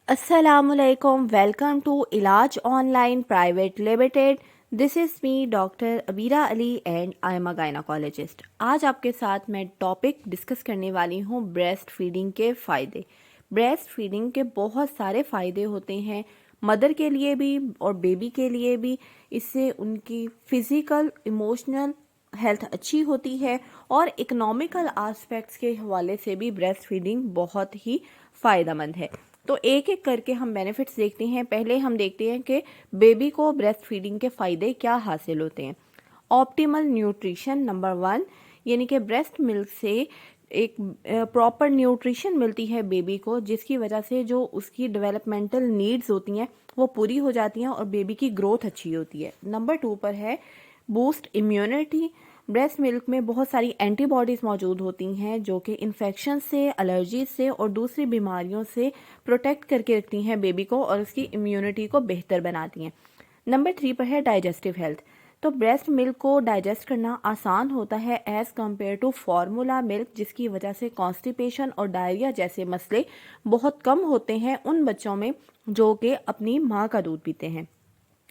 Assalamu alaikum. Welcome to Ilaj Online Private Limited. This is me doctor Abira Ali and I am a gynaecologist. आज आपके साथ मैं topic discuss करने वाली हूँ ब्रेस्ट फीडिंग के फ़ायदे. ब्रेस्ट फीडिंग के बहुत सारे फ़ायदे होते हैं मदर के लिए भी और बेबी के लिए भी. इससे उनकी फ़िज़िकल इमोशनल हेल्थ अच्छी होती है और इकोनॉमिकल आस्पेक्ट्स के हवाले से भी ब्रेस्ट फीडिंग बहुत ही फ़ायदेमंद है. तो एक एक करके हम बेनिफिट्स देखते हैं. पहले हम देखते हैं कि बेबी को ब्रेस्ट फीडिंग के फ़ायदे क्या हासिल होते हैं. ऑप्टिमल न्यूट्रिशन नंबर 1, यानी कि ब्रेस्ट मिल्क से एक प्रॉपर न्यूट्रिशन मिलती है बेबी को, जिसकी वजह से जो उसकी डेवलपमेंटल नीड्स होती हैं वो पूरी हो जाती हैं और बेबी की ग्रोथ अच्छी होती है. नंबर 2 पर है बूस्ट इम्यूनिटी. ब्रेस्ट मिल्क में बहुत सारी एंटीबॉडीज़ मौजूद होती हैं जो कि इन्फेक्शन से, एलर्जी से और दूसरी बीमारियों से प्रोटेक्ट करके रखती हैं बेबी को और उसकी इम्यूनिटी को बेहतर बनाती हैं. नंबर 3 पर है डाइजेस्टिव हेल्थ. तो ब्रेस्ट मिल्क को डाइजेस्ट करना आसान होता है as compared to formula milk, जिसकी वजह से कॉन्स्टिपेशन और डायरिया जैसे मसले बहुत कम होते हैं उन बच्चों में जो कि अपनी माँ का दूध पीते हैं.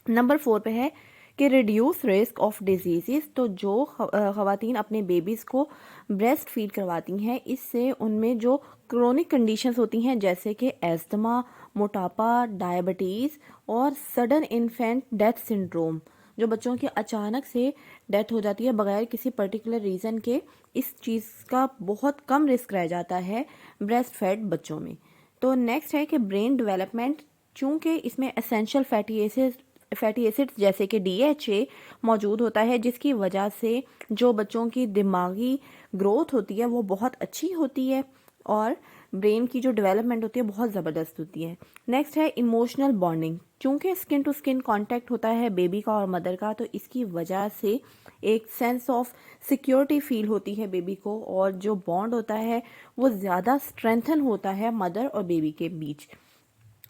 नंबर 4 पे है कि रिड्यूस रिस्क ऑफ डिजीज़. तो जो ख़वातीन अपने बेबीज़ को ब्रेस्ट फीड करवाती हैं, इससे उनमें जो क्रोनिक कंडीशंस होती हैं जैसे कि एस्थमा, मोटापा, डायबिटीज़ और सडन इन्फेंट डेथ सिंड्रोम, जो बच्चों की अचानक से डेथ हो जाती है बगैर किसी पर्टिकुलर रीज़न के, इस चीज़ का बहुत कम रिस्क रह जाता है ब्रेस्ट फेड बच्चों में. तो नेक्स्ट है कि ब्रेन डेवलपमेंट. चूँकि इसमें एसेंशियल फैटी एसिड्स जैसे कि DHA मौजूद होता है, जिसकी वजह से जो बच्चों की दिमागी ग्रोथ होती है वो बहुत अच्छी होती है और ब्रेन की जो डेवलपमेंट होती है बहुत ज़बरदस्त होती है. नेक्स्ट है इमोशनल बॉन्डिंग. चूँकि स्किन टू स्किन कांटेक्ट होता है बेबी का और मदर का, तो इसकी वजह से एक सेंस ऑफ सिक्योरिटी फील होती है बेबी को और जो बॉन्ड होता है वो ज़्यादा स्ट्रेंथन होता है मदर और बेबी के बीच.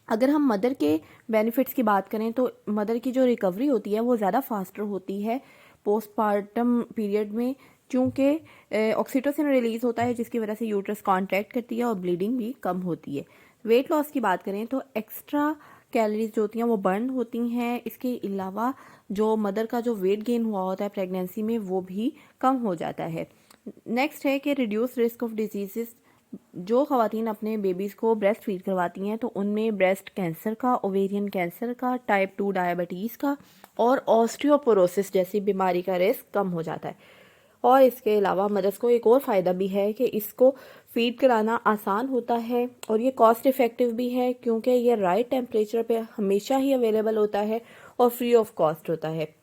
अगर हम मदर के बेनिफिट्स की बात करें तो मदर की जो रिकवरी होती है वो ज़्यादा फास्टर होती है पोस्टपार्टम पीरियड में, क्योंकि ऑक्सीटोसिन रिलीज़ होता है जिसकी वजह से यूट्रस कॉन्ट्रैक्ट करती है और ब्लीडिंग भी कम होती है. वेट लॉस की बात करें तो एक्स्ट्रा कैलोरीज जो होती हैं वो बर्न होती हैं. इसके अलावा जो मदर का जो वेट गेन हुआ होता है प्रेगनेंसी में वो भी कम हो जाता है. नेक्स्ट है कि रिड्यूस रिस्क ऑफ डिजीज़. जो ख़वातीन अपने बेबीज़ को ब्रेस्ट फीड करवाती हैं तो उनमें ब्रेस्ट कैंसर का, ओवेरियन कैंसर का, टाइप 2 डायबिटीज़ का और ऑस्टियोपोरोसिस जैसी बीमारी का रिस्क कम हो जाता है. और इसके अलावा मदर्स को एक और फ़ायदा भी है कि इसको फीड कराना आसान होता है और ये कॉस्ट इफ़ेक्टिव भी है, क्योंकि ये राइट टेम्परेचर पे हमेशा ही अवेलेबल होता है और फ्री ऑफ कॉस्ट होता है.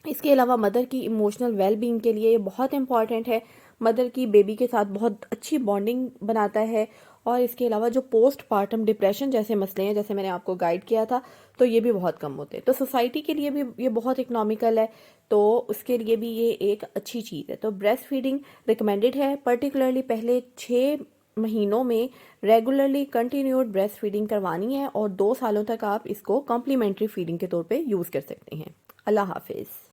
इसके अलावा मदर की इमोशनल वेल बीइंग के लिए ये बहुत इंपॉर्टेंट है. मदर की बेबी के साथ बहुत अच्छी बॉन्डिंग बनाता है. और इसके अलावा जो पोस्ट पार्टम डिप्रेशन जैसे मसले हैं, जैसे मैंने आपको गाइड किया था, तो ये भी बहुत कम होते हैं. तो सोसाइटी के लिए भी ये बहुत इकोनॉमिकल है, तो उसके लिए भी ये एक अच्छी चीज़ है. तो ब्रेस्ट फीडिंग रिकमेंडेड है, पर्टिकुलरली पहले 6 महीनों में रेगुलरली कंटिन्यूड ब्रेस्ट फीडिंग करवानी है और 2 सालों तक आप इसको कॉम्प्लीमेंट्री फीडिंग के तौर पे यूज़ कर सकते हैं. अल्लाह हाफिज़.